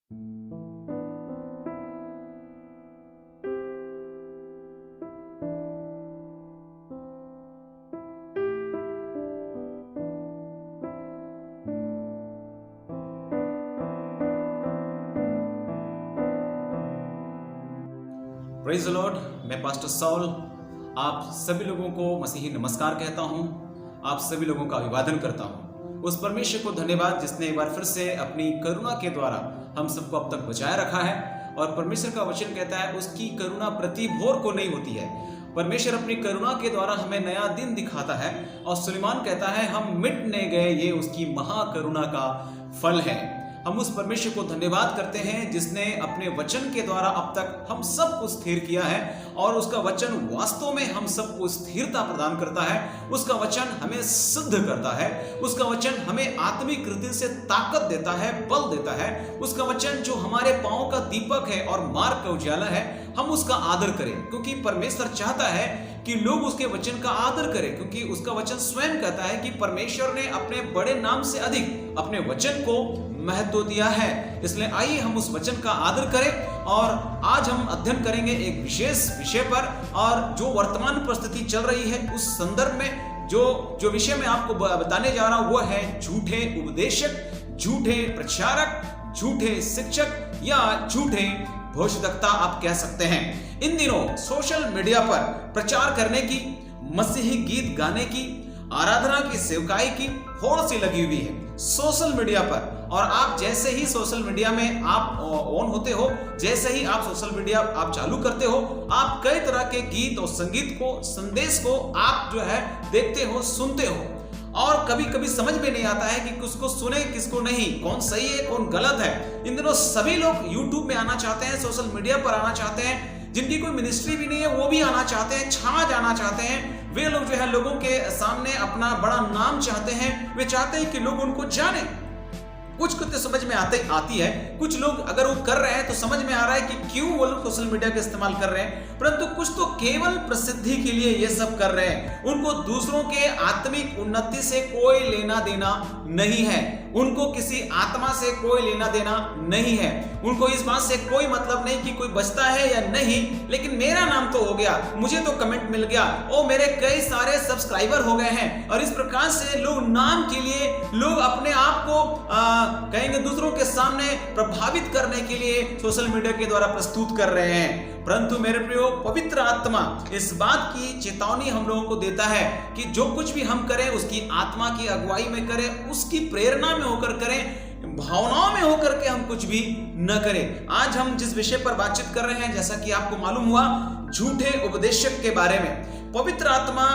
Praise the Lord. मैं pastor sol आप सभी लोगों को मसीही नमस्कार कहता हूं। आप सभी लोगों का अभिवादन करता हूं। उस परमेश्वर को धन्यवाद जिसने एक बार फिर से अपनी करुणा के द्वारा हम सबको अब तक बचाए रखा है। और परमेश्वर का वचन कहता है उसकी करुणा प्रति भोर को नहीं होती है। परमेश्वर अपनी करुणा के द्वारा हमें नया दिन दिखाता है। और सुलेमान कहता है हम मिट नहीं गए, ये उसकी महाकरुणा का फल है। हम उस परमेश्वर को धन्यवाद करते हैं जिसने अपने वचन के द्वारा अब तक हम सबको स्थिर किया है। और उसका वचन वास्तव में हम सबको स्थिरता प्रदान करता है। उसका वचन हमें सिद्ध करता है। उसका वचन हमें आत्मिक रीति से ताकत देता है, बल देता है। उसका वचन जो हमारे पांव का दीपक है और मार्ग का उजाला है, हम उसका आदर करें। क्योंकि परमेश्वर चाहता है कि लोग उसके वचन का आदर करें। क्योंकि उसका वचन स्वयं कहता है कि परमेश्वर ने अपने बड़े नाम से अधिक अपने वचन को महत्व दिया है। इसलिए आइए हम उस वचन का आदर करें। और आज हम अध्ययन करेंगे एक विशेष विषय पर, और जो वर्तमान परिस्थिति चल रही है उस संदर्भ में जो विषय मैं आपको बताने जा रहा हूं वो है झूठे उपदेशक, झूठे प्रचारक, झूठे शिक्षक या झूठे भविष्यवक्ता आप कह सकते हैं। इन दिनों सोशल मीडिया पर प्रचार करने की, मसीही गीत गाने की, आराधना की, सेवकाई की होड़ सी लगी हुई है सोशल मीडिया पर। और आप जैसे ही सोशल मीडिया में आप ऑन होते हो, जैसे ही आप सोशल मीडिया आप चालू करते हो, आप कई तरह के गीत और संगीत को, संदेश को आप जो है देखते हो, सुनते हो। और कभी कभी समझ में नहीं आता है कि किसको सुने किसको नहीं, कौन सही है कौन गलत है। इन दिनों सभी लोग यूट्यूब में आना चाहते हैं, सोशल मीडिया पर आना चाहते हैं। जिनकी कोई मिनिस्ट्री भी नहीं है वो भी आना चाहते हैं, छा जाना चाहते हैं। वे लोग जो है लोगों के सामने अपना बड़ा नाम चाहते हैं। वे चाहते हैं कि लोग उनको जाने। कुछ तो समझ में आती है। कुछ लोग अगर वो कर रहे हैं तो समझ में आ रहा है कि क्यों वो लोग सोशल मीडिया का इस्तेमाल कर रहे हैं। परंतु कुछ तो केवल प्रसिद्धि के लिए ये सब कर रहे हैं। उनको दूसरों के आत्मिक उन्नति से कोई लेना देना नहीं है। उनको किसी आत्मा से कोई लेना देना नहीं है। उनको इस बात से कोई मतलब नहीं कि कोई बचता है या नहीं, लेकिन मेरा नाम तो हो गया, मुझे तो कमेंट मिल गया, ओ मेरे कई सारे सब्सक्राइबर हो गए हैं। और इस प्रकार से लोग नाम के लिए, लोग अपने आप को कहेंगे दूसरों के सामने प्रभावित करने के लिए सोशल मीडिया के द्वारा प्रस्तुत कर रहे हैं। परंतु मेरे प्रियो, पवित्र आत्मा इस बात की चेतावनी हम लोगों को देता है कि जो कुछ भी हम करें उसकी आत्मा की अगुवाई में करें, उसकी प्रेरणा में होकर करें, भावनाओं में होकर के हम कुछ भी न करें। आज हम जिस विषय पर बातचीत कर रहे हैं, जैसा कि आपको मालूम हुआ, झूठे उपदेशक के बारे में। पवित्र आत्मा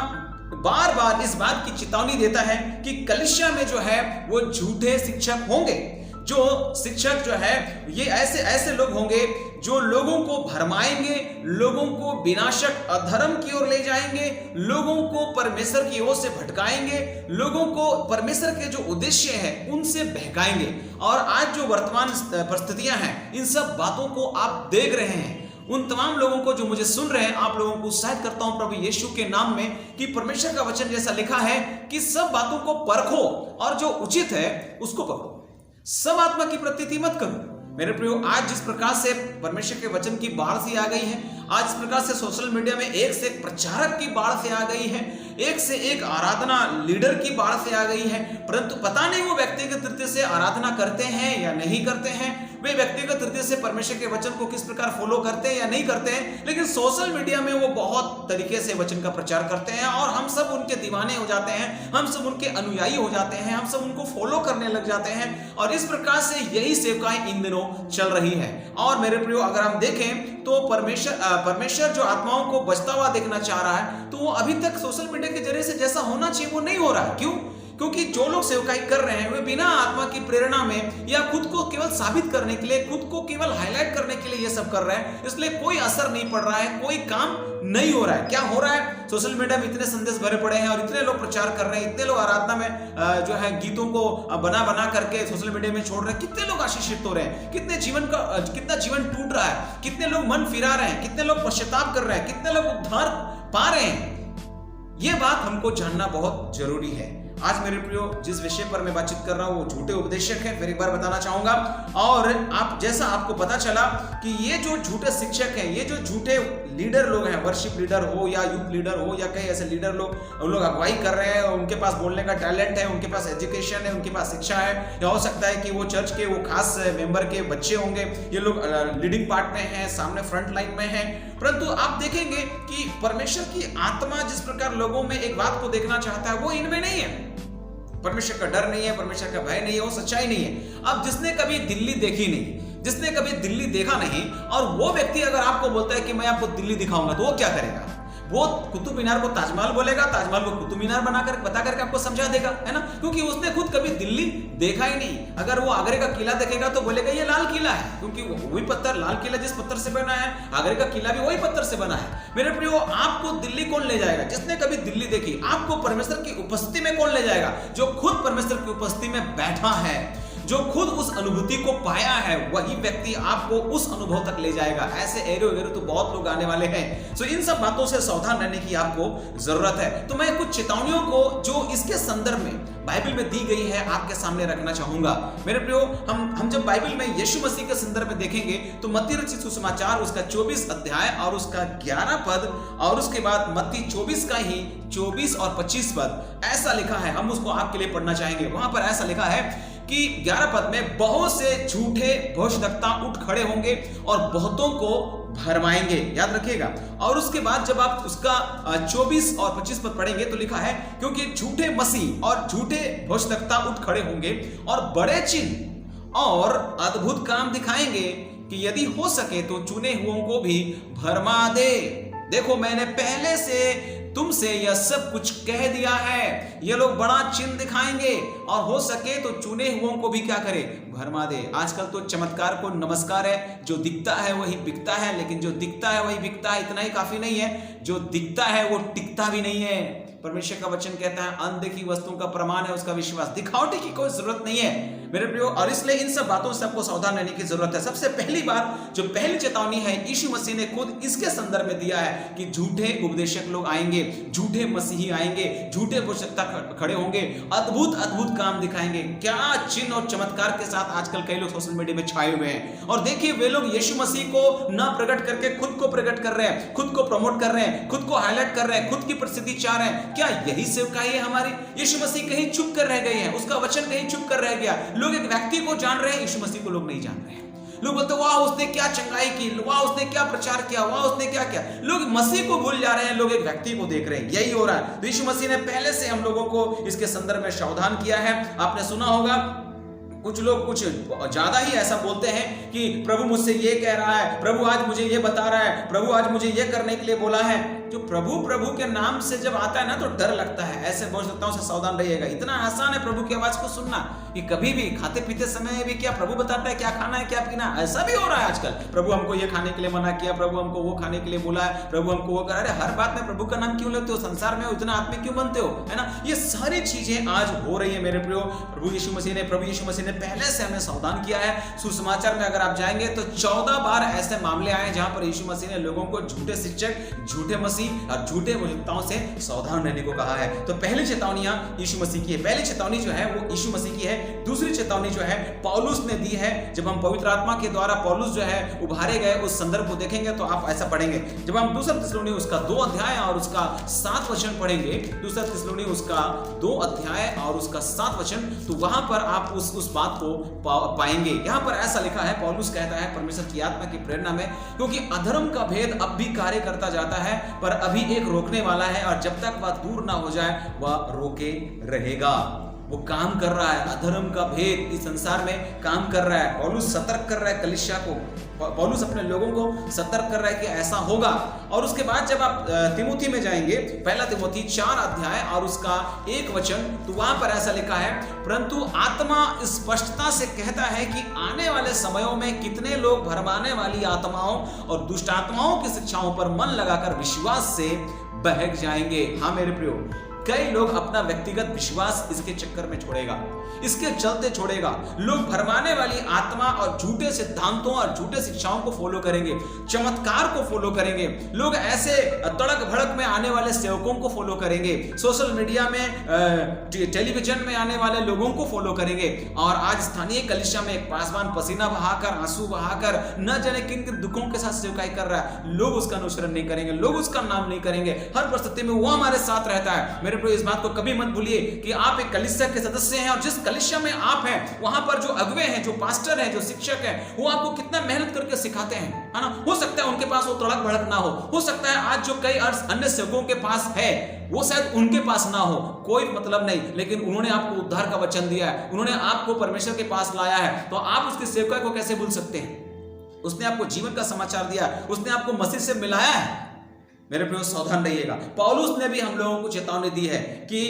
बार बार इस बात की चेतावनी देता है कि कलीसिया में जो है वो झूठे शिक्षक होंगे। जो शिक्षक जो है ये ऐसे लोग होंगे जो लोगों को भरमाएंगे, लोगों को विनाशक अधर्म की ओर ले जाएंगे, लोगों को परमेश्वर की ओर से भटकाएंगे, लोगों को परमेश्वर के जो उद्देश्य है उनसे बहकाएंगे। और आज जो वर्तमान परिस्थितियां हैं, इन सब बातों को आप देख रहे हैं। उन तमाम लोगों को जो मुझे सुन रहे हैं, आप लोगों को उत्साहित करता हूं प्रभु यीशु के नाम में कि परमेश्वर का वचन जैसा लिखा है कि सब बातों को परखो और जो उचित है उसको पकड़ो, सब आत्मा की प्रतीति मत करो। मेरे प्रियो, आज जिस प्रकार से परमेश्वर के वचन की बाढ़ सी आ गई है, आज इस प्रकार से सोशल मीडिया में एक से एक प्रचारक की बाढ़ से आ गई है, एक से एक आराधना लीडर की बाढ़ से आ गई है। परंतु पता नहीं वो व्यक्तिगत रीति से आराधना करते हैं या नहीं करते हैं, वे व्यक्तिगत रीति से परमेश्वर के वचन को किस प्रकार फॉलो करते हैं या नहीं करते हैं। लेकिन सोशल मीडिया में वो बहुत तरीके से वचन का प्रचार करते हैं और हम सब उनके दीवाने हो जाते हैं, हम सब उनके अनुयायी हो जाते हैं, हम सब उनको फॉलो करने लग जाते हैं। और इस प्रकार से यही सेवकाएं इन दिनों चल रही है। और मेरे प्रियो, अगर हम देखें तो परमेश्वर जो आत्माओं को बचता हुआ देखना चाह रहा है, तो वो अभी तक सोशल मीडिया के जरिए से जैसा होना चाहिए वो नहीं हो रहा है। क्यों? क्योंकि जो लोग सेवकाई कर रहे हैं वे बिना आत्मा की प्रेरणा में या खुद को केवल साबित करने के लिए, खुद को केवल हाईलाइट करने के लिए ये सब कर रहे हैं। इसलिए कोई असर नहीं पड़ रहा है, कोई काम नहीं हो रहा है। क्या हो रहा है? सोशल मीडिया में इतने संदेश भरे पड़े हैं और इतने लोग प्रचार कर रहे हैं, इतने लोग आराधना में जो है गीतों को बना करके सोशल मीडिया में छोड़ रहे हैं। कितने लोग आशीषित हो रहे हैं, कितना जीवन टूट रहा है, कितने लोग मन फिरा रहे हैं, कितने लोग पश्चाताप कर रहे हैं, कितने लोग उद्धार पा रहे हैं। ये बात हमको जानना बहुत जरूरी है। आज मेरे प्रियो जिस विषय पर मैं बातचीत कर रहा हूँ वो झूठे उपदेशक हैं, फिर एक बार बताना चाहूंगा। और आप जैसा आपको पता चला कि ये जो झूठे शिक्षक हैं, ये जो झूठे लीडर लोग हैं, वर्शिप लीडर हो या यूथ लीडर हो या कई ऐसे लीडर लोग अगुवाई कर रहे हैं, उनके पास बोलने का टैलेंट है, उनके पास एजुकेशन है, उनके पास शिक्षा है, या हो सकता है कि वो चर्च के वो खास मेंबर के बच्चे होंगे, ये लोग लीडिंग पार्ट में हैं, सामने फ्रंट लाइन में हैं। परंतु आप देखेंगे कि परमेश्वर की आत्मा जिस प्रकार लोगों में एक बात को देखना चाहता है वो इनमें नहीं है। परमेश्वर का डर नहीं है, परमेश्वर का भय नहीं है, वो सच्चाई नहीं है। अब जिसने कभी दिल्ली देखी नहीं, जिसने कभी दिल्ली देखा नहीं, और वो व्यक्ति अगर आपको बोलता है कि मैं आपको दिल्ली दिखाऊंगा, तो वो क्या करेगा? वो कुतुब मीनार को ताजमहल बोलेगा, ताजमहल को कुतुब मीनार बनाकर बता करके आपको समझा देगा, है ना, क्योंकि उसने खुद कभी दिल्ली देखा ही नहीं। अगर वो आगरे का किला देखेगा तो बोलेगा ये लाल किला है, क्योंकि वही पत्थर, लाल किला जिस पत्थर से बना है, आगरे का किला भी वही पत्थर से बना है। मेरे प्रियो, आपको दिल्ली कौन ले जाएगा? जिसने कभी दिल्ली देखी। आपको परमेश्वर की उपस्थिति में कौन ले जाएगा? जो खुद परमेश्वर की उपस्थिति में बैठा है, जो खुद उस अनुभूति को पाया है, वही व्यक्ति आपको उस अनुभव तक ले जाएगा। ऐसे एरो तो बहुत लोग आने वाले हैं। सो इन सब बातों से सावधान रहने की आपको जरूरत है। तो मैं कुछ चेतावनियों को जो इसके संदर्भ में बाइबल में दी गई है आपके सामने रखना चाहूंगा। मेरे प्रियो, हम जब बाइबल में यीशु मसीह के संदर्भ में देखेंगे तो मत्ती रचित सुसमाचार उसका 24 अध्याय और उसका 11 पद, और उसके बाद मत्ती 24 का ही 24 और 25 पद ऐसा लिखा है, हम उसको आपके लिए पढ़ना चाहेंगे। वहां पर ऐसा लिखा है कि 11 पद में बहुत से झूठे भविष्यद्वक्ता उठ खड़े होंगे और बहुतों को भरमाएंगे, याद रखिएगा। और उसके बाद जब आप उसका 24 और 25 पद पढ़ेंगे तो लिखा है, क्योंकि झूठे मसीह और झूठे भविष्यद्वक्ता उठ खड़े होंगे और बड़े चिन्ह और अद्भुत काम दिखाएंगे कि यदि हो सके तो चुने हुओं को भी भरमा दे। देखो, मैंने पहले से तुमसे यह सब कुछ कह दिया है। ये लोग बड़ा चिन्ह दिखाएंगे और हो सके तो चुने हुओं को भी क्या करे? भरमा दे। आजकल तो चमत्कार को नमस्कार है, जो दिखता है वही बिकता है, लेकिन जो दिखता है वही बिकता है, इतना ही काफी नहीं है। जो दिखता है वो टिकता भी नहीं है। परमेश्वर का वचन कहता है अनदेखी वस्तुओं का प्रमाण है उसका विश्वास। दिखावटी की कोई जरूरत नहीं है मेरे प्रियो, और इसलिए इन सब बातों से आपको सावधान रहने की जरूरत है। सबसे पहली बात, जो पहली चेतावनी है, यीशु मसीह ने खुद इसके संदर्भ में दिया है कि झूठे उपदेशक लोग आएंगे, झूठे मसीही आएंगे, झूठे भविष्यद्वक्ता खड़े होंगे, अद्भुत अद्भुत काम दिखाएंगे। क्या चिन्ह और चमत्कार के साथ आजकल कई लोग सोशल मीडिया में छाए हुए हैं। और देखिए, वे लोग यीशु मसीह को ना प्रकट करके खुद को प्रकट कर रहे हैं, खुद को प्रमोट कर रहे हैं, खुद को हाईलाइट कर रहे हैं, खुद की प्रसिद्धि चाह रहे हैं। क्या यही सेवकाई है हमारी? यीशु मसीह कहीं चुप कर रह गए हैं, उसका वचन कहीं चुप कर रह गया। लोग एक व्यक्ति को जान रहे हैं, यीशु मसीह को लोग नहीं जान रहे हैं। लोग बोलते वाह उसने क्या चंगाई की, वाह उसने क्या प्रचार किया, वाह उसने क्या किया। लोग मसीह को भूल जा रहे हैं, लोग एक व्यक्ति को देख रहे हैं। यही हो रहा है। तो यीशु मसीह ने पहले से हम लोगों को इसके संदर्भ में सावधान किया है। आपने सुना होगा कुछ लोग कुछ ज्यादा ही ऐसा बोलते हैं कि प्रभु मुझसे ये कह रहा है, प्रभु आज मुझे ये बता रहा है, प्रभु आज मुझे ये करने के लिए बोला है। जो प्रभु प्रभु के नाम से जब आता है ना तो डर लगता है। ऐसे भविष्यद्वक्ताओं से सावधान रहिएगा। इतना आसान है प्रभु की आवाज को सुनना कि कभी भी खाते पीते समय भी क्या प्रभु बताता है क्या खाना है क्या पीना। ऐसा भी हो रहा है आजकल, प्रभु हमको ये खाने के लिए मना किया, प्रभु हमको वो खाने के लिए बोला है, प्रभु हमको वो कर। अरे हर बात में प्रभु का नाम क्यों लेते हो? संसार में हो, इतना आत्मिक क्यों बनते हो, है ना? ये सारी चीजें आज हो रही है मेरे प्रियो। प्रभु यीशु मसीह ने पहले से हमें सावधान किया है। सुसमाचार में अगर आप जाएंगे तो 14 बार ऐसे मामले आए जहां पर यीशु मसीह ने लोगों को झूठे शिक्षक, झूठे मसीह और झूठे भविष्यद्वक्ताओं से सावधान रहने को कहा है। तो पहली चेतावनियां यीशु मसीह की है। पहली चेतावनी जो है वो यीशु मसीह की है। दूसरी चेतावनी जो है पौलुस ने दी है। जब हम पवित्र आत्मा के द्वारा पौलुस जो है उभारे गए, उस संदर्भ को देखेंगे तो आप ऐसा पढ़ेंगे। जब हम दूसरा थिस्सलुनी उसका 2 अध्याय और उसका 7 वचन पढ़ेंगे, दूसरा थिस्सलुनी उसका 2 अध्याय और उसका 7 वचन, तो वहां पर आप उस बात को पाएंगे। यहां पर ऐसा लिखा है, पौलुस कहता है परमेश्वर की आत्मा की प्रेरणा में, क्योंकि अधर्म का भेद अब भी कार्य करता जाता है, पर अभी एक रोकने वाला है और जब तक वह दूर ना हो जाए वह रोके रहेगा। वो काम कर रहा है, अधर्म का भेद इस संसार में काम कर रहा है। पौलुस सतर्क कर रहा है कलीसिया को, पौलुस अपने लोगों को सतर्क कर रहा है कि ऐसा होगा। और उसके बाद जब आप तिमोथी में जाएंगे, पहला तिमोथी 4 अध्याय और उसका 1 वचन, तो वहां पर ऐसा लिखा है, परंतु आत्मा स्पष्टता से कहता है कि आने वाले समयों में कितने लोग भरमाने वाली आत्माओं और दुष्ट आत्माओं की शिक्षाओं पर मन लगाकर विश्वास से बहक जाएंगे। हाँ मेरे प्रियो, कई लोग अपना व्यक्तिगत विश्वास इसके चक्कर में छोड़ेगा, इसके चलते छोड़ेगा। लोग भरमाने वाली आत्मा और झूठे सिद्धांतों और झूठे शिक्षाओं को फॉलो करेंगे, चमत्कार को फॉलो करेंगे। लोग ऐसे तड़क भड़क में आने वाले सेवकों को फॉलो करेंगे, सोशल मीडिया में, टेलीविजन में आने वाले लोगों को फॉलो करेंगे। और आज स्थानीय कलीसिया में एक पासवान पसीना बहाकर, आंसू बहाकर, न जाने किन किन दुखों के साथ सेवकाई कर रहा है, लोग उसका अनुसरण नहीं करेंगे, लोग उसका नाम नहीं करेंगे। हर परिस्थिति में वो हमारे साथ रहता है। मेरे प्रिय, इस बात को कभी मत भूलिए कि आप एक कलीसिया के सदस्य हैं, और जिस कलीसिया में आप हैं वहां पर जो अगुवे हैं, जो पास्टर हैं, जो शिक्षक हैं, वो आपको कितना मेहनत करके सिखाते हैं, है ना। हो सकता है उनके पास वो तड़क भड़क ना हो सकता है आज जो कई अन्य सेवकों के पास है वो शायद उनके पास ना हो, कोई मतलब नहीं, लेकिन उन्होंने आपको उद्धार का वचन दिया है, उन्होंने आपको परमेश्वर के पास लाया है, तो आप उसकी सेवकाई को कैसे भूल सकते हैं। उसने आपको जीवन का समाचार दिया, उसने आपको मसीह से मिलाया है। मेरे प्रियो, सावधान रहिएगा। पौलुस ने भी हम लोगों को चेतावनी दी है कि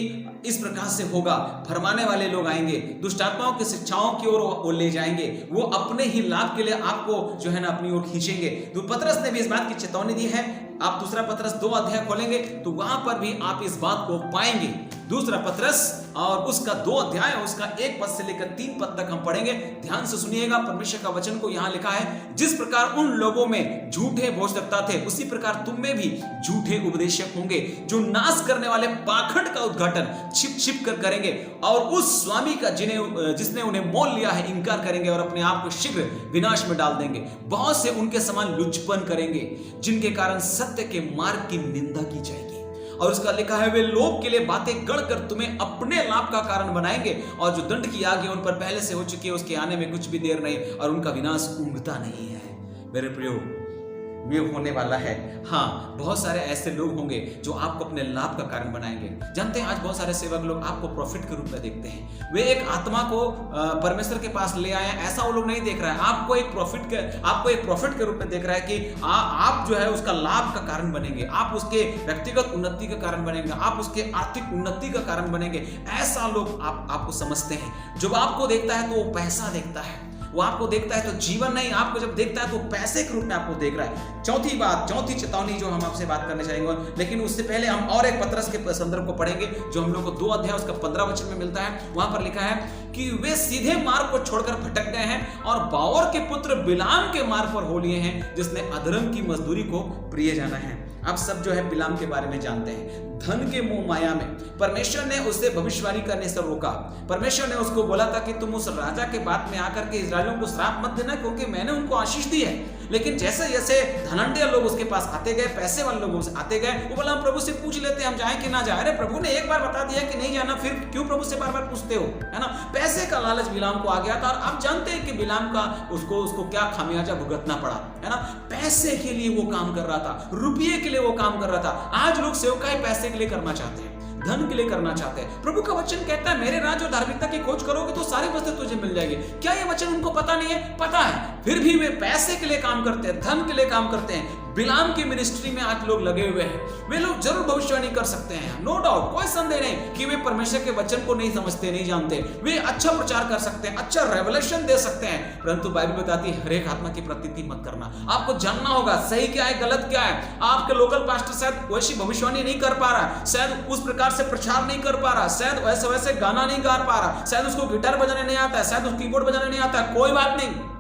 इस प्रकार से होगा, भरमाने वाले लोग आएंगे, दुष्ट आत्माओं की शिक्षाओं की ओर वो ले जाएंगे, वो अपने ही लाभ के लिए आपको जो है ना अपनी ओर खींचेंगे। तो पतरस ने भी इस बात की चेतावनी दी है। आप दूसरा पतरस 2 अध्याय खोलेंगे तो वहां पर भी आप इस बात को पाएंगे। दूसरा पतरस और उसका 2 अध्याय, उसका 1 पद से लेकर 3 पद तक हम पढ़ेंगे। ध्यान से सुनिएगा, परमेश्वर का वचन को यहां लिखा है, जिस प्रकार उन लोगों में झूठे भोजनकर्ता थे, उसी प्रकार तुम में भी झूठे उपदेशक होंगे, जो नाश करने वाले पाखंड का उद्घाटन छिप छिप कर करेंगे, और उस स्वामी का जिसने उन्हें मोल लिया है इनकार करेंगे, और अपने आप को शीघ्र विनाश में डाल देंगे। बहुत से उनके समान लुचपन करेंगे, जिनके कारण सत्य के मार्ग की निंदा की जाएगी। और उसका लिखा है, वे लोग के लिए बातें गढ़कर तुम्हें अपने लाभ का कारण बनाएंगे, और जो दंड की आग है उन पर पहले से हो चुकी है, उसके आने में कुछ भी देर नहीं, और उनका विनाश ऊँघता नहीं है। मेरे प्रियो, ये होने वाला है। हाँ, बहुत सारे ऐसे लोग होंगे जो आपको अपने लाभ का कारण बनाएंगे। जानते हैं, आज बहुत सारे सेवक लोग आपको प्रॉफिट के रूप में देखते हैं। वे एक आत्मा को परमेश्वर के पास ले आए, ऐसा वो लोग नहीं देख रहा है। आपको एक प्रॉफिट के रूप में देख रहा है कि आप जो है उसका लाभ का कारण बनेंगे, आप उसके व्यक्तिगत उन्नति का कारण बनेंगे, आप उसके आर्थिक उन्नति का कारण बनेंगे। ऐसा लोग आपको समझते हैं। जब आपको देखता है तो वो पैसा देखता है, वो आपको देखता है तो जीवन नहीं, आपको जब देखता है तो पैसे के रूप में आपको देख रहा है। चौथी चेतावनी जो हम आपसे बात करने चाहेंगे, लेकिन उससे पहले हम और एक पतरस के संदर्भ को पढ़ेंगे जो हम लोग को 2 अध्याय उसका 15 वचन में मिलता है। वहां पर लिखा है कि वे सीधे मार्ग को छोड़कर भटक गए हैं और बाओर के पुत्र बिलाम के मार्ग पर हो लिए हैं, जिसने अधर्म की मजदूरी को प्रिय जाना है। आप सब जो है बिलाम के बारे में जानते हैं। धन के मोह माया में परमेश्वर ने उसे भविष्यवाणी करने से रोका। परमेश्वर ने उसको बोला था कि तुम उस राजा के बात में आकर के इस्राएलियों को श्राप मत देना, क्योंकि मैंने उनको आशीष दी है। लेकिन जैसे जैसे धनंडे लोग उसके पास आते गए, पैसे वाले लोग उससे आते गए, वो बोला हम प्रभु से पूछ लेते हैं हम जाएं कि ना जाए। अरे प्रभु ने एक बार बता दिया कि नहीं जाना, फिर क्यों प्रभु से बार बार पूछते हो, है ना। पैसे का लालच बिलाम को आ गया था, और आप जानते हैं कि बिलाम का उसको क्या खामियाजा भुगतना पड़ा, है ना। पैसे के लिए वो काम कर रहा था, रुपये के लिए वो काम कर रहा था। आज लोग सेवकाई पैसे के लिए करना चाहते हैं, धन के लिए करना चाहते हैं। प्रभु का वचन कहता है, मेरे राज्य और धार्मिकता की खोज करोगे तो सारी वस्तुएं तुझे मिल जाएगी। क्या ये वचन उनको पता नहीं है? पता है, फिर भी वे पैसे के लिए काम करते हैं, धन के लिए काम करते हैं। बिलाम की मिनिस्ट्री में आज लोग लगे हुए हैं। वे लोग जरूर भविष्यवाणी कर सकते हैं, नो डाउट, कोई संदेह नहीं कि वे परमेश्वर के वचन को नहीं समझते, नहीं जानते। वे अच्छा प्रचार कर सकते हैं, अच्छा रेवलेशन दे सकते हैं, परंतु बाइबल बताती है हर एक आत्मा की प्रतीति मत करना। आपको जानना होगा सही क्या है, गलत क्या है। आपके लोकल पास्टर शायद वैसी भविष्यवाणी नहीं कर पा रहा, शायद उस प्रकार से प्रचार नहीं कर पा रहा, शायद वैसे गाना नहीं गा पा रहा, शायद उसको गिटार बजाने नहीं आता है, शायद उसको कीबोर्ड बजाने नहीं आता है। कोई बात नहीं।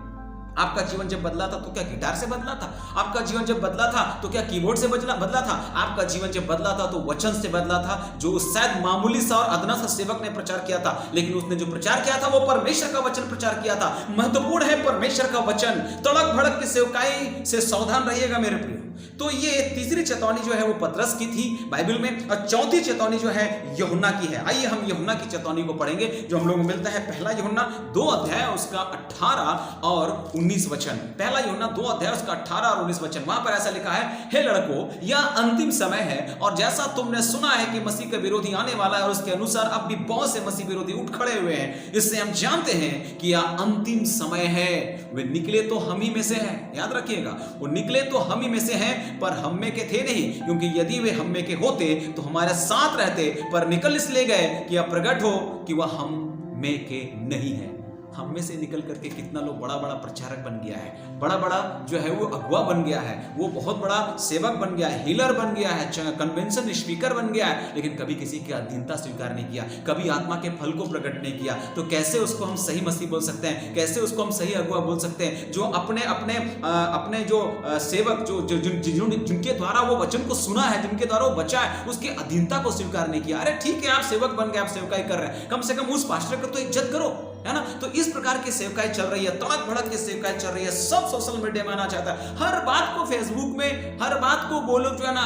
आपका जीवन जब बदला था तो क्या गिटार से बदला था? आपका जीवन जब बदला था तो क्या कीबोर्ड से बदला था? आपका जीवन जब बदला था तो वचन से बदला था, जो शायद मामूली सा और अदना सा सेवक ने प्रचार किया था, लेकिन उसने जो प्रचार किया था वो परमेश्वर का वचन प्रचार किया था। महत्वपूर्ण है परमेश्वर का वचन। तड़क भड़क की सेवकाई से सावधान रहिएगा मेरे प्रिय। तो ये तीसरी चेतावनी जो है वो पतरस की थी बाइबल में, और चौथी चेतावनी जो है यूहन्ना की है। आइए हम यूहन्ना की चेतावनी को पढ़ेंगे जो हम लोग को मिलता है पहला यूहन्ना 2 अध्याय उसका 18 और 19 वचन। पहला यूहन्ना 2 अध्याय उसका 18 और 19 वचन। वहां पर ऐसा लिखा है, हे लड़कों, यह अंतिम समय है, और जैसा तुमने सुना है कि मसीह का विरोधी आने वाला है, और उसके अनुसार अब भी बहुत से मसीह विरोधी उठ खड़े हुए हैं, इससे हम जानते हैं कि यह अंतिम समय है। वे निकले तो हम ही में से हैं, याद रखिएगा, वो निकले तो हम ही में से हैं, पर हम में के थे नहीं, क्योंकि यदि वे हम में के होते तो हमारे साथ रहते, पर निकल इसलिए गए कि यह प्रकट हो कि वह हम में के नहीं है। हम में से निकल करके कितना लोग बड़ा बड़ा प्रचारक बन गया है, बड़ा बड़ा जो है वो अगुवा बन गया है, वो बहुत बड़ा सेवक बन गया है, हीलर बन गया है, कन्वेंशन स्पीकर बन गया है, लेकिन कभी किसी की अधीनता स्वीकार नहीं किया, कभी आत्मा के फल को प्रकट नहीं किया। तो कैसे उसको हम सही मसीह बोल सकते हैं, कैसे उसको हम सही अगुवा बोल सकते हैं, जो अपने अपने अपने जो सेवक जो जिनके द्वारा वो वचन को सुना है, जिनके द्वारा वो बचा है, उसकी अधीनता को स्वीकार नहीं किया। अरे ठीक है, आप सेवक बन गए, आप सेवकाई कर रहे हैं, कम से कम उस पास्टर को तो इज्जत करो, है ना। तो इस प्रकार की सेवकाई चल रही है, तड़क भड़क की सेवकाई चल रही है, सब सोशल मीडिया में आना चाहता है, हर बात को फेसबुक में, हर बात को वो लोग जो है ना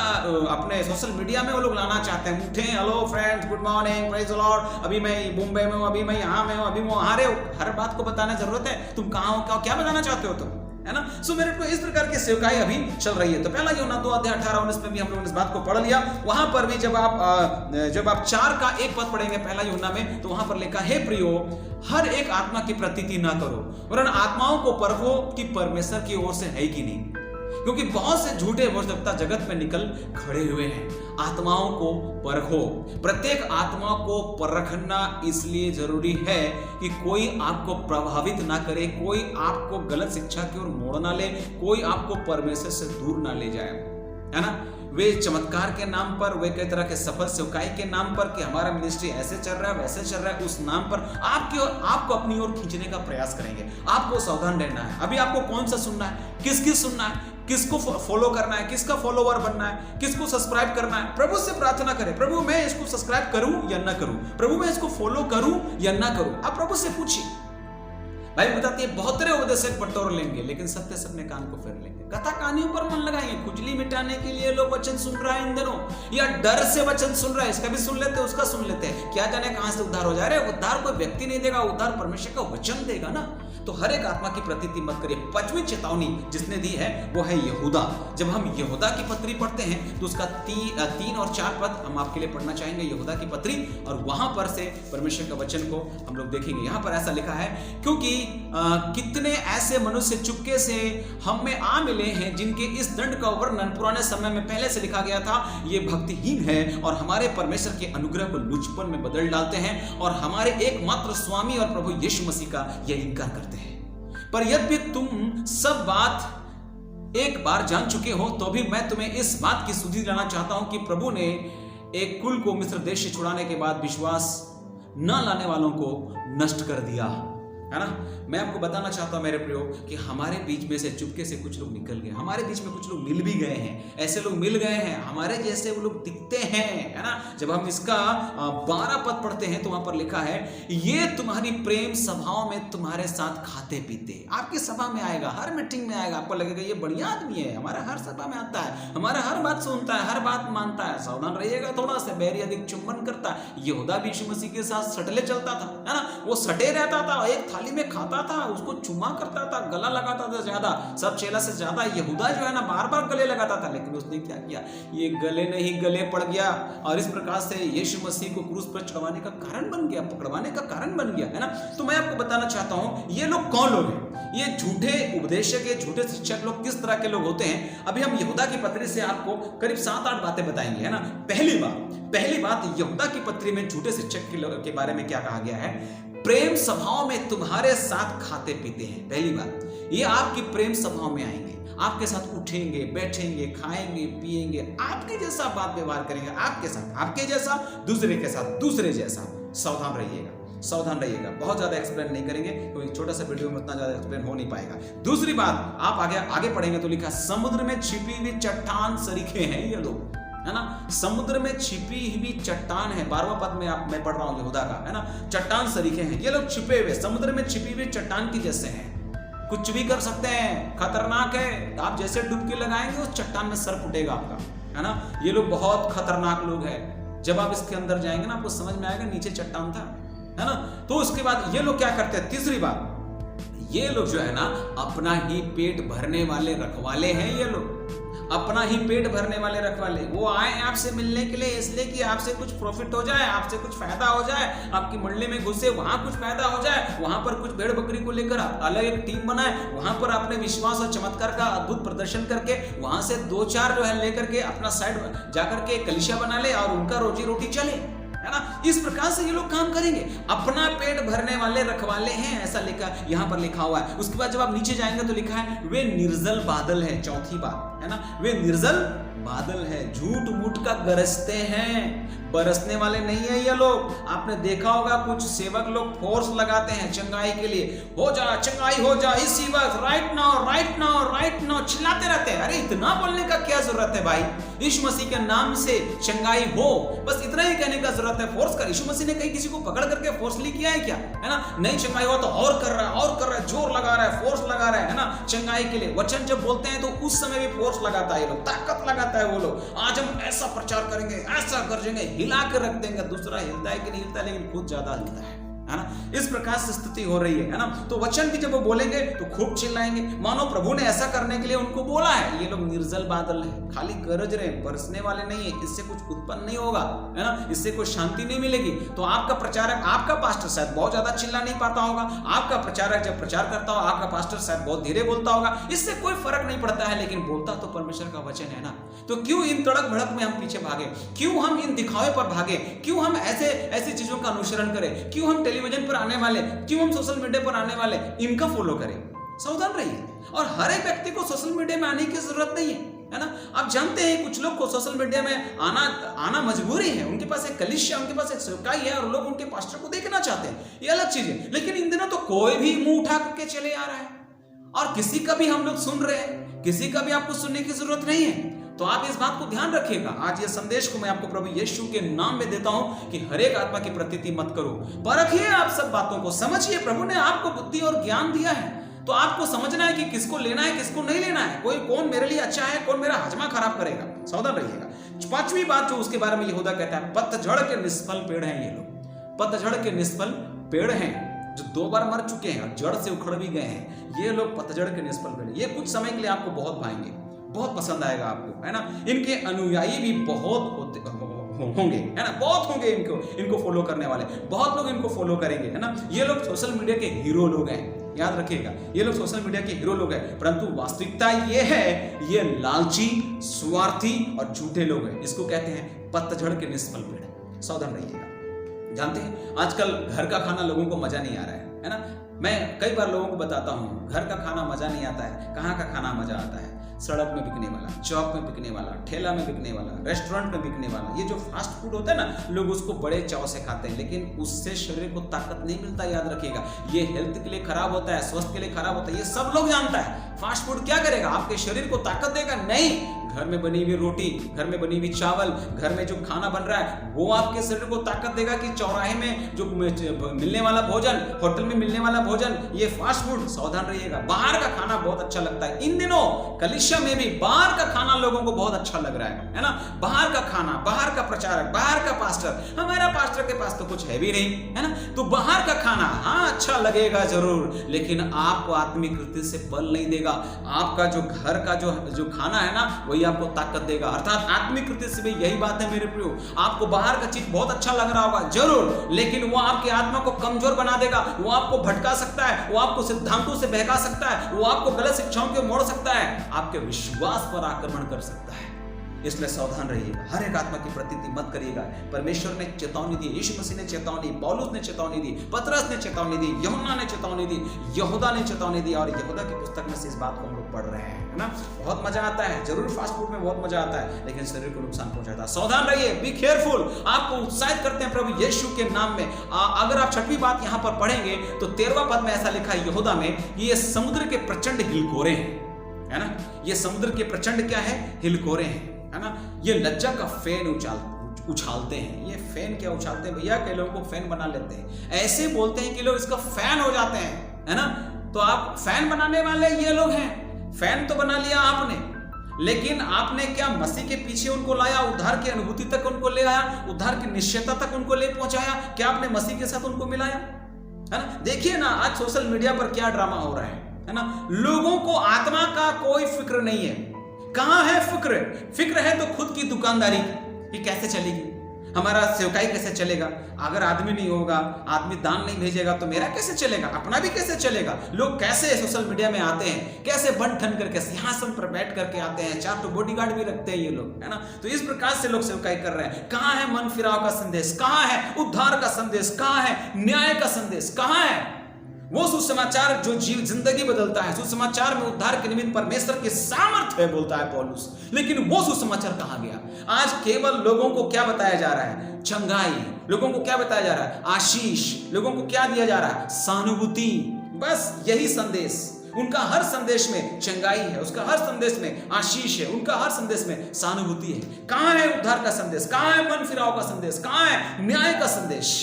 अपने सोशल मीडिया में वो लोग लाना चाहते हैं। उठे, hello friends, good morning, praise the Lord, अभी मैं मुंबई में हूं, अभी मैं यहां में हूं, अभी मैं वहां रहे हो, हर बात को बताना जरूरत है? तुम कहां हो, क्या बताना चाहते हो तुम, है ना। सो मेरे को इस प्रकार की सेवकाई अभी चल रही है। तो पहला यूहन्ना 2:18-19 में भी हम लोगों ने इस बात को पढ़ लिया। वहां पर भी जब आप 4 का 1 पद पढ़ेंगे पहला यूहन्ना में, तो वहां पर लिखा है, प्रियो हर एक आत्मा की प्रतीति ना करो, वरन आत्माओं को परखो कि परमेश्वर की ओर से है कि नहीं, क्योंकि बहुत से झूठे भविष्यवक्ता जगत में निकल खड़े हुए हैं। आत्माओं को परखो, प्रत्येक आत्मा को परखना इसलिए जरूरी है कि कोई आपको प्रभावित ना करे, कोई आपको गलत शिक्षा की ओर मोड़ ना ले, कोई आपको परमेश्वर से दूर ना ले जाए, है ना। वे चमत्कार के नाम पर, वे कई तरह के सफल सेवकाई के नाम पर कि हमारा मिनिस्ट्री ऐसे चल रहा है, वैसे चल रहा है, उस नाम पर आपको अपनी ओर खींचने का प्रयास करेंगे। आपको सावधान रहना है। अभी आपको कौन सा सुनना है, किसकी सुनना है, किसको फॉलो करना है, किसका फॉलोवर बनना है, किसको सब्सक्राइब करना है। प्रभु से प्रार्थना करें, प्रभु मैं इसको सब्सक्राइब करूं या ना करूं, प्रभु मैं इसको फॉलो करूं या ना करूं। आप प्रभु से पूछिए। भाई बताती है, बहुत तरह उपदेशक बटोर लेंगे, लेकिन सत्य से अपने कान को फेर लेंगे, कथा कहानियों पर मन लगाएंगे। खुजली मिटाने के लिए लोग वचन सुन रहा है इन दिनों, या डर से वचन सुन रहा है, इसका भी सुन लेते हैं, उसका सुन लेते हैं, क्या जाने कहां से उद्धार हो जा रहे हैं। उद्धार कोई व्यक्ति नहीं देगा, उद्धार परमेश्वर का वचन देगा ना। तो हर एक आत्मा की प्रतीति मत करिए। 5वीं चेतावनी जिसने दी है वो है यहूदा। जब हम यहूदा की पत्री पढ़ते हैं तो उसका 3 और 4 पद हम आपके लिए पढ़ना चाहेंगे, यहूदा की पत्री, और वहां पर से परमेश्वर का वचन को हम लोग देखेंगे। यहां पर ऐसा लिखा है, क्योंकि कितने ऐसे मनुष्य चुपके से हम में आ मिले हैं जिनके इस दंड का वर्णन पुराने समय में पहले से लिखा गया था। ये भक्तिहीन है और हमारे परमेश्वर के अनुग्रह को लुचपन में बदल डालते हैं और हमारे एकमात्र स्वामी और प्रभु यीशु मसीह का यह इनकार करते हैं। पर यद्यपि तुम सब बात एक बार जान चुके हो, तो भी मैं तुम्हें इस बात की सुधि दिलाना चाहता हूं कि प्रभु ने एक कुल को मिस्र देश से छुड़ाने के बाद विश्वास न लाने वालों को नष्ट कर दिया, है ना। मैं आपको बताना चाहता हूं मेरे प्रियो कि हमारे बीच में से चुपके से कुछ लोग निकल गए, हमारे बीच में कुछ लोग मिल भी गए हैं, ऐसे लोग मिल गए हैं, हमारे जैसे वो लोग दिखते हैं, है ना। जब हम इसका 12 पद पढ़ते हैं तो वहां पर लिखा है, ये तुम्हारी प्रेम सभाओं में तुम्हारे साथ खाते पीते, आपकी सभा में आएगा, हर मीटिंग में आएगा, आपको लगेगा ये बढ़िया आदमी है, हमारा हर सभा में आता है, हमारा हर बात सुनता है, हर बात मानता है। सावधान रहिएगा थोड़ा सा, बैरी अधिक चुंबन करता है। यहूदा भी यीशु मसीह के साथ सटले चलता था, है ना, वो सटे रहता था, एक थाली में खाता था, उसको चुमा करता था, गला लगाता था ज्यादा, सब चेला से ज्यादा यहूदा जो है ना बार बार गले लगाता था। लेकिन उसने क्या किया, ये गले नहीं गले पड़ गया और इस प्रकार से यीशु मसीह को क्रूस पर चढ़वाने का कारण बन गया, पकड़वाने का कारण बन गया, है ना। तो मैं आपको बताना चाहता हूं ये लोग कौन लोग हैं, ये झूठे उपदेशक, झूठे शिक्षक लोग किस तरह के लोग होते हैं। अभी हम यहूदा की पत्री से आपको करीब 7-8 बातें बताएंगे, है ना। पहली बात यहूदा की पत्री में झूठे शिक्षक के बारे में क्या कहा गया है, प्रेम सभाओं में तुम्हारे साथ खाते पीते हैं। पहली बात, ये आपकी प्रेम सभाओं में आएंगे, आपके साथ उठेंगे, बैठेंगे, खाएंगे, पिएंगे, आपके जैसा बात व्यवहार करेंगे, आपके साथ, आपके जैसा, दूसरे के साथ दूसरे जैसा। सावधान रहिएगा, बहुत ज्यादा एक्सप्लेन नहीं करेंगे क्योंकि छोटा सा वीडियो में उतना ज्यादा एक्सप्लेन हो नहीं पाएगा। दूसरी बात, आप आगे पढ़ेंगे तो लिखा, समुद्र में छिपी हुई चट्टान सरीखे हैं ये लोग, है ना। समुद्र में छिपी हुई चट्टान है, 12वां पद में मैं पढ़ रहा हूं यहूदा का, है ना। चट्टान सरीखे हैं ये लोग, छिपे हुए समुद्र में छिपी हुई चट्टान की जैसे हैं, कुछ भी कर सकते हैं, खतरनाक है। आप जैसे डुबकी लगाएंगे उस चट्टान में सर फूटेगा आपका, है ना। ये लोग बहुत खतरनाक लोग हैं। जब आप इसके अंदर जाएंगे ना आपको समझ में आएगा नीचे चट्टान था, है ना। तो उसके बाद ये लोग क्या करते हैं, तीसरी बात, ये लोग जो है ना अपना ही पेट भरने वाले रखवाले हैं। ये लोग अपना ही पेट भरने वाले रखवाले, वो आए आपसे मिलने के लिए इसलिए कि आपसे कुछ प्रॉफिट हो जाए, आपसे कुछ फायदा हो जाए, आपकी मंडली में घुसे वहां कुछ फायदा हो जाए, वहां पर कुछ भेड़ बकरी को लेकर अलग एक टीम बनाए, वहां पर अपने विश्वास और चमत्कार का अद्भुत प्रदर्शन करके वहां से 2-4 जो है लेकर के अपना साइड जाकर के कलीसिया बना ले और उनका रोजी रोटी चले, है ना। इस प्रकार से ये लोग काम करेंगे। अपना पेट भरने वाले रखवाले हैं, ऐसा लिखा यहाँ पर लिखा हुआ है। उसके बाद जब आप नीचे जाएंगे तो लिखा है वे निर्जल बादल है। चौथी बात है ना, वे निर्जल बादल है, झूठ मूठ का गरजते हैं, बरसने वाले नहीं है ये लोग। आपने देखा होगा कुछ सेवक लोग फोर्स लगाते हैं चंगाई के लिए, हो जा चंगाई हो जा इसी वक्त, right now right now right now, चिल्लाते रहते हैं। अरे इतना बोलने का क्या जरूरत है भाई, यीशु मसीह के नाम से चंगाई हो, बस इतना ही कहने का जरूरत है। फोर्स कर, यीशु मसीह ने कहीं किसी को पकड़ करके फोर्सली किया है क्या, है ना। नहीं चंगाई हो तो और कर रहा है और कर रहा है, जोर लगा रहा है, फोर्स लगा रहा है ना चंगाई के लिए। वचन जब बोलते हैं तो उस समय भी फोर्स लगाता है ये लोग, ताकत लगाता है वो लोग। आज हम ऐसा प्रचार करेंगे, ऐसा करेंगे, हिला के रख देंगे। दूसरा हिलता है कि नहीं हिलता, लेकिन खुद ज्यादा हिलता है ना। इस प्रकार से स्थिति हो रही है ना। तो वचन भी जब वो बोलेंगे तो खूब चिल्लाएंगे, मानो प्रभु ने ऐसा करने के लिए उनको बोला है। ये लोग निर्जल बादल है, खाली गरज रहे, बरसने वाले नहीं है। इससे कुछ उत्पन्न नहीं होगा, है ना, इससे कोई शांति नहीं मिलेगी। तो आपका प्रचारक, आपका पास्टर शायद बहुत ज्यादा चिल्ला नहीं पाता होगा, आपका प्रचारक जब प्रचार करता हो, आपका पास्टर शायद बहुत धीरे बोलता होगा, इससे कोई फर्क नहीं पड़ता है, लेकिन बोलता तो परमेश्वर का वचन है ना। तो क्यों इन तड़क भड़क में हम पीछे भागे, क्यों हम इन दिखावे पर भागे, क्यों हम ऐसी चीजों का अनुसरण करें, क्यों हम टेलीविजन पर आने वाले, क्यों हम सोशल मीडिया पर आने वाले इनका फॉलो करें। सावधान रहिए। और हर एक व्यक्ति को सोशल मीडिया में आने की जरूरत नहीं है ना। आप जानते हैं कुछ लोग को सोशल मीडिया में आना मजबूरी है, उनके पास एक कलीसिया, उनके पास एक सेवकाई है और लोग उनके पास्टर को देखना चाहते हैं, ये अलग चीज है। लेकिन इन दिनों तो कोई भी मुंह उठा करके चले आ रहा है और किसी का भी हम लोग सुन रहे हैं, किसी का भी आपको सुनने की जरूरत नहीं है। तो आप इस बात को ध्यान रखिएगा। आज ये संदेश को मैं आपको प्रभु यीशु के नाम में देता हूं कि हर एक आत्मा की प्रतीति मत करो, परखिए आप सब बातों को, समझिए। प्रभु ने आपको बुद्धि और ज्ञान दिया है, तो आपको समझना है कि किसको लेना है, किसको नहीं लेना है। कोई कौन मेरे लिए अच्छा है, कौन मेरा हजमा खराब करेगा। सावधान रहिएगा। पांचवी बात जो उसके बारे में यहूदा कहता है, पतझड़ के निष्फल पेड़ हैं ये लोग। पतझड़ के निष्फल पेड़ हैं जो 2 बार मर चुके हैं और जड़ से उखड़ भी गए हैं। ये लोग पतझड़ के निष्फल पेड़, ये कुछ समय के लिए आपको बहुत भाएंगे, बहुत पसंद आएगा आपको, है ना। इनके अनुयायी भी बहुत होंगे, है ना, बहुत होंगे इनको फॉलो करने वाले, बहुत लोग इनको फॉलो करेंगे, है ना। ये लोग सोशल मीडिया के हीरो लोग हैं, याद रखिएगा, ये लोग सोशल मीडिया के हीरो लोग हैं। परंतु वास्तविकता ये है, ये लालची, स्वार्थी और झूठे लोग हैं। इसको कहते हैं पतझड़ के निष्फल पेड़। सावधान रहिएगा। जानते हैं आजकल घर का खाना लोगों को मजा नहीं आ रहा है ना। मैं कई बार लोगों को बताता हूँ घर का खाना मजा नहीं आता है। कहाँ का खाना मजा आता है? सड़क में बिकने वाला, चौक में बिकने वाला, ठेला में बिकने वाला, रेस्टोरेंट में बिकने वाला। ये जो फास्ट फूड होता है ना, लोग उसको बड़े चाव से खाते हैं, लेकिन उससे शरीर को ताकत नहीं मिलता। याद रखिएगा, ये हेल्थ के लिए खराब होता है, स्वास्थ्य के लिए खराब होता है, ये सब लोग जानता है। फास्ट फूड क्या करेगा? आपके शरीर को ताकत देगा? नहीं। घर में बनी हुई रोटी, घर में बनी हुई चावल, घर में जो खाना बन रहा है वो आपके शरीर को ताकत देगा कि चौराहे में जो मिलने वाला भोजन, होटल में मिलने वाला भोजन, ये फास्ट फूड। सावधान रहिएगा। बाहर का खाना बहुत अच्छा लगता है। इन दिनों कलीसिया में भी बाहर का खाना लोगों को बहुत अच्छा लग रहा है ना। बाहर का खाना, बाहर का प्रचारक, बाहर का पास्टर। हमारा पास्टर के पास तो कुछ है भी नहीं, है ना। तो बाहर का खाना हाँ अच्छा लगेगा जरूर, लेकिन आपको आत्मिक कृत्य से बल नहीं देगा। आपका जो घर का जो खाना है ना, वही आपको ताकत देगा। अर्थात आत्मिक कृत्य से भी यही बात है मेरे प्रियो। आपको बाहर का चीज बहुत अच्छा लग रहा होगा जरूर, लेकिन वो आपकी आत्मा को कमजोर बना देगा। वो आपको भटका सकता है, वो आपको सिद्धांतों से बहका सकता है, वो आपको गलत शिक्षाओं के मोड़ सकता है, आपके विश्वास पर आक्रमण कर सकता है। इसलिए सावधान रहिएगा। हर एक आत्मा की प्रतीति मत करिएगा। परमेश्वर ने चेतावनी दी, यीशु मसीह ने चेतावनी, पौलुस ने चेतावनी दी, पतरस ने चेतावनी दी, यूहन्ना ने चेतावनी दी, यहूदा ने चेतावनी दी। और यहूदा की पुस्तक में से इस बात को हम लोग पढ़ रहे हैं, है ना। बहुत मजा आता है जरूर, फास्ट फूड में बहुत मजा आता है, लेकिन शरीर को नुकसान पहुंचाता है। सावधान रहिए, बी केयरफुल। आपको उत्साहित करते हैं प्रभु यीशु के नाम में। अगर आप 6वीं बात यहां पर पढ़ेंगे तो 13वां पद में ऐसा लिखा है यहूदा में, ये समुद्र के प्रचंड हिलकोरे हैं, है ना। ये समुद्र के प्रचंड क्या है? हिलकोरे हैं, है ना। ये लज्जा का फैन उछालते हैं। ये फैन क्या उछालते हैं भैया? कई लोगों को फैन बना लेते हैं, ऐसे बोलते हैं कि लोग इसका फैन हो जाते हैं, है ना। तो आप फैन बनाने वाले ये लोग हैं। फैन तो बना लिया आपने, लेकिन आपने क्या मसीह के पीछे उनको लाया? उद्धार की अनुभूति तक उनको ले आया, उद्धार की निश्चयता तक उनको ले पहुंचाया? क्या आपने मसीह के साथ उनको मिलाया? है ना। देखिए ना आज सोशल मीडिया पर क्या ड्रामा हो रहा है ना। लोगों को आत्मा का कोई फिक्र नहीं है। कहां है फिक्र? फिक्र है तो खुद की दुकानदारी की कैसे चलेगी। हमारा सेवकाई कैसे चलेगा? अगर आदमी नहीं होगा, आदमी दान नहीं भेजेगा तो मेरा कैसे चलेगा? अपना भी कैसे चलेगा? लोग कैसे सोशल मीडिया में आते हैं, कैसे बन ठन करके सिंहासन पर बैठ करके आते हैं, 4 तो बॉडीगार्ड भी रखते हैं ये लोग, है ना। तो इस प्रकार से लोग सेवकाई कर रहे हैं। कहां है मन फिराव का संदेश? कहां है उद्धार का संदेश? कहां है न्याय का संदेश? कहां है वो सुसमाचार जो जिंदगी बदलता है? सुसमाचार में उद्धार के निमित्त परमेश्वर की सामर्थ्य है बोलता है पौलुस, लेकिन वो सुसमाचार कहां गया? आज केवल लोगों को क्या बताया जा रहा है? चंगाई। लोगों को क्या बताया जा रहा है? आशीष। लोगों को क्या दिया जा रहा है? सहानुभूति। बस यही संदेश। उनका हर संदेश में चंगाई है, उसका हर संदेश में आशीष है, उनका हर संदेश में सहानुभूति है। कहां है उद्धार का संदेश? कहां है मन फिराव का संदेश? कहां है न्याय का संदेश?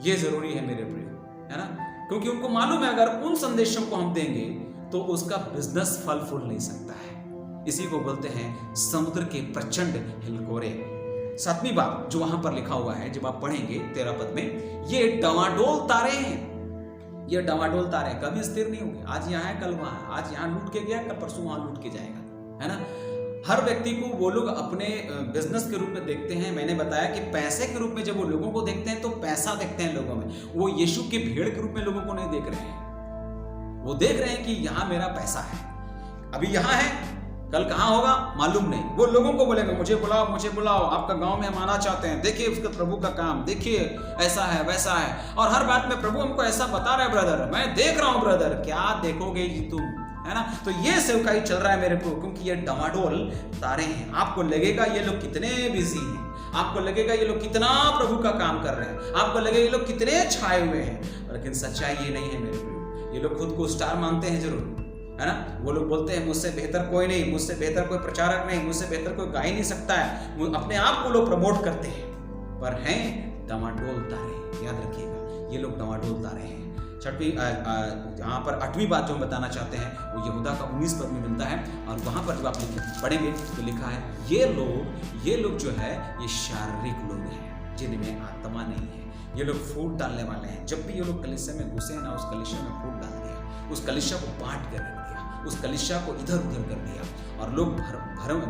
ये जरूरी है मेरे प्रिय, है ना, क्योंकि उनको मालूम है अगर उन संदेशों को हम देंगे तो उसका बिजनेस फल फूल नहीं सकता है। इसी को बोलते हैं समुद्र के प्रचंड हिलकोरे। 7वीं बात जो वहां पर लिखा हुआ है, जब आप पढ़ेंगे 13 पद में, ये डवाडोल तारे हैं। ये डवाडोल तारे कभी स्थिर नहीं होंगे। आज यहाँ है, कल वहां है, आज यहाँ लूट के गया, कल परसों वहां लूट के जाएगा, है ना। हर व्यक्ति को वो लोग अपने बिजनेस के रूप में देखते हैं। मैंने बताया कि पैसे के रूप में जब वो लोगों को देखते हैं तो पैसा देखते हैं लोगों में। वो यीशु की भीड़ के रूप में लोगों को नहीं देख रहे हैं। वो देख रहे हैं कि यहां मेरा पैसा है, अभी यहां है, कल कहां होगा मालूम नहीं। वो लोगों को बोलेगा मुझे बुलाओ, मुझे बुलाओ, आपका गांव में हम आना चाहते हैं, देखिए उसका प्रभु का काम, देखिए ऐसा है वैसा है। और हर बात में प्रभु हमको ऐसा बता रहा है ब्रदर, मैं देख रहा हूं ब्रदर। क्या देखोगे जी तुम, है ना। तो ये सेवकाई चल रहा है मेरे को, क्योंकि ये डवाडोल तारे हैं। आपको लगेगा ये लोग कितने बिजी हैं, आपको लगेगा ये लोग कितना प्रभु का काम कर रहे हैं, आपको लगेगा ये लोग कितने छाए हुए हैं, लेकिन सच्चाई ये नहीं है मेरे प्रियो। ये लोग खुद को स्टार मानते हैं जरूर, है ना। वो लोग बोलते हैं मुझसे बेहतर कोई नहीं, मुझसे बेहतर कोई प्रचारक नहीं, मुझसे बेहतर कोई गा ही नहीं सकता है। अपने आप को लोग प्रमोट करते हैं, पर हैं डवाडोल तारे। याद रखिएगा ये लोग डवाडोल तारे हैं। यहाँ पर 8वीं बात जो हम बताना चाहते हैं वो यहूदा का 19 पद में मिलता है। और वहां पर जब आप पढ़ेंगे तो लिखा है ये लोग जो है ये शारीरिक लोग हैं जिनमें आत्मा नहीं है। ये लोग फूट डालने वाले हैं। जब भी ये लोग कलीसिया में घुसे ना, उस कलीसिया में फूट डाल दिया, उस कलीसिया को बांट कर रख दिया, उस कलीसिया को इधर उधर कर दिया और लोग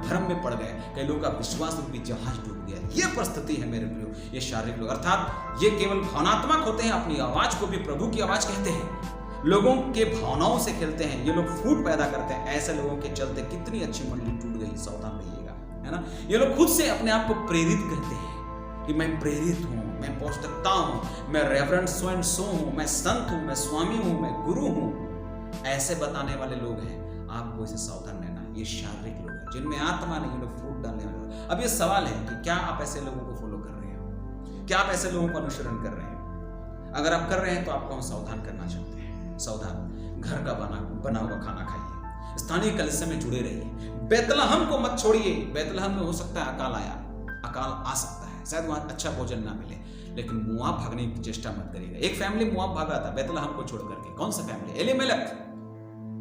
भ्रम में पड़ गए। कई लोगों का विश्वास रूपी जहाज डूब गया। ये परिस्थिति है मेरे प्रियो, ये शारीरिक लोग, अर्थात ये केवल भावनात्मक होते हैं। अपनी आवाज को भी प्रभु की आवाज कहते हैं, लोगों के भावनाओं से खेलते हैं। ये लोग फूट पैदा करते हैं। ऐसे लोगों के चलते कितनी अच्छी मंडली टूट गई, सावधान रहिएगा, है ना। ये लोग खुद से अपने आप को प्रेरित कहते हैं कि मैं प्रेरित हूं, मैं पौष्टिकता हूं, मैं रेवरेंड सो एंड सो हूं, मैं संत हूं, मैं स्वामी हूं, मैं गुरु हूं। ऐसे बताने वाले लोग हैं, आपको इसे सावधान रहना। ये शारीरिक लोग हैं जिनमें आत्मा नहीं, लोग फूट डालने वाले। अब ये सवाल है कि क्या आप ऐसे लोगों को फॉलो कर रहे हो? क्या आप ऐसे लोगों का अनुसरण कर रहे हैं? अगर आप कर रहे हैं तो आपको हम सावधान करना चाहते हैं। सावधान, घर का बना हुआ खाना खाइए, स्थानीय कलीसिया में जुड़े रहिए, बेतलहम को मत छोड़िए। बेतलहम में हो सकता है अकाल आ सकता है, शायद वहां अच्छा भोजन ना मिले, लेकिन मुआब भागने की चेष्टा मत करिएगा। एक फैमिली मुआब भागा था बेतलहम को छोड़ करके। कौन सा फैमिली? एलीमेलेक,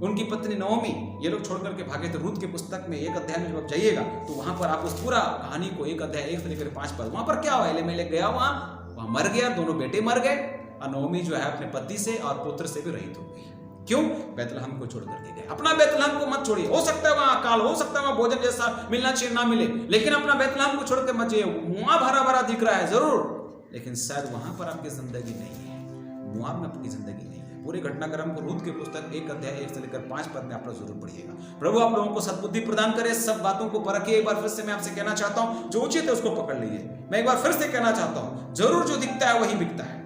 उनकी पत्नी नओमी, ये लोग छोड़ करके भागे थे। रूत के पुस्तक में 1 अध्याय में जब आप जाइएगा तो वहां पर आप उस पूरा कहानी को 1 अध्याय 1 से लेकर 5 पद, वहां पर क्या हुआ? एलीमेलेक गया वहां मर गया, दोनों बेटे मर गए और नओमी जो है अपने पति से और पुत्र से भी रहित हो गई। क्यों? बेतलहम को छोड़ करके गए। अपना बेतलहम को मत छोड़िए। हो सकता है वहां अकाल, हो सकता है वहां भोजन जैसा मिलना चाहिए ना मिले, लेकिन अपना बेतलहम को छोड़ के मत जाइए। मुआब हरा भरा दिख रहा है जरूर, लेकिन शायद वहां पर आपकी जिंदगी नहीं है, मुआब में आपकी जिंदगी नहीं है। पूरे घटनाक्रम को रूत के पुस्तक 1 अध्याय 1 से लेकर 5 पद में आप जरूर पढ़िएगा। प्रभु आप लोगों को सद्बुद्धि प्रदान करे, सब बातों को परखिए। एक बार फिर से मैं आपसे कहना चाहता हूं, जो उचित है उसको पकड़ लीजिए। मैं एक बार फिर से कहना चाहता हूं, जरूर जो दिखता है वही बिकता है,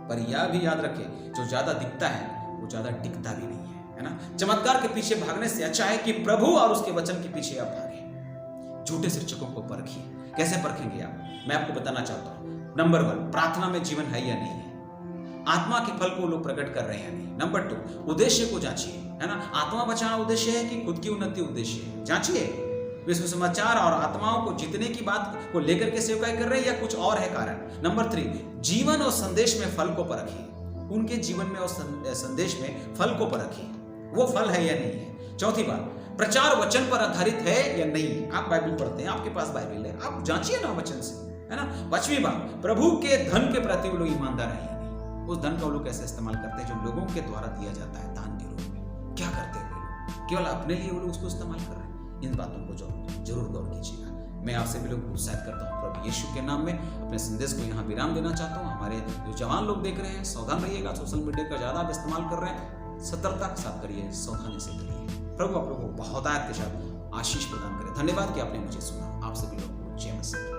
पर यह भी याद रखें जो ज्यादा दिखता है वो ज्यादा टिकता भी नहीं है ना। चमत्कार के पीछे भागने से अच्छा है कि प्रभु और उसके वचन के पीछे आप भागें। झूठे शिक्षकों को परखिए। कैसे परखेंगे आप? मैं आपको बताना चाहता हूं। नंबर 1, प्रार्थना में जीवन है या नहीं है, आत्मा के फल को लोग प्रकट कर रहे हैं या नहीं। नंबर 2, उद्देश्य को जांचिए, है ना। आत्मा बचाना उद्देश्य है कि खुद की उन्नति उद्देश्य है, जांचिए। विश्व समाचार और आत्माओं को जीतने की बात को लेकर के सेवकाई कर रहे हैं या कुछ और है कारण। नंबर 3, जीवन और संदेश में फल को परखिए। उनके जीवन में और संदेश में फल को परखिए, वो फल है या नहीं है। चौथी बात, प्रचार वचन पर आधारित है या नहीं। आप बाइबल पढ़ते हैं, आपके पास बाइबल है, आप जांचिए ना वचन से, है ना। 5वीं बात, प्रभु के धन के प्रति वो लोग ईमानदार है या नहीं। उस धन का वो लोग कैसे इस्तेमाल करते हैं जो लोगों के द्वारा दिया जाता है दान के रूप में। क्या करते हैं वो लोग? केवल अपने लिए वो लोग उसको इस्तेमाल कर रहे हैं। इन बातों को जरूर गौर कीजिएगा। मैं आप सभी लोगों को उत्साहित करता हूँ प्रभु यीशु के नाम में। अपने संदेश को यहाँ विराम देना चाहता हूँ। हमारे जो जवान लोग देख रहे हैं, सावधान रहिएगा। सोशल मीडिया का ज़्यादा आप इस्तेमाल कर रहे हैं, सतर्कता के साथ करिए, सावधानी से करिए। प्रभु आप लोगों को बहुत आयत के साथ आशीष प्रदान करें। धन्यवाद कि आपने मुझे सुना। आप सभी लोगों को जय मसीह।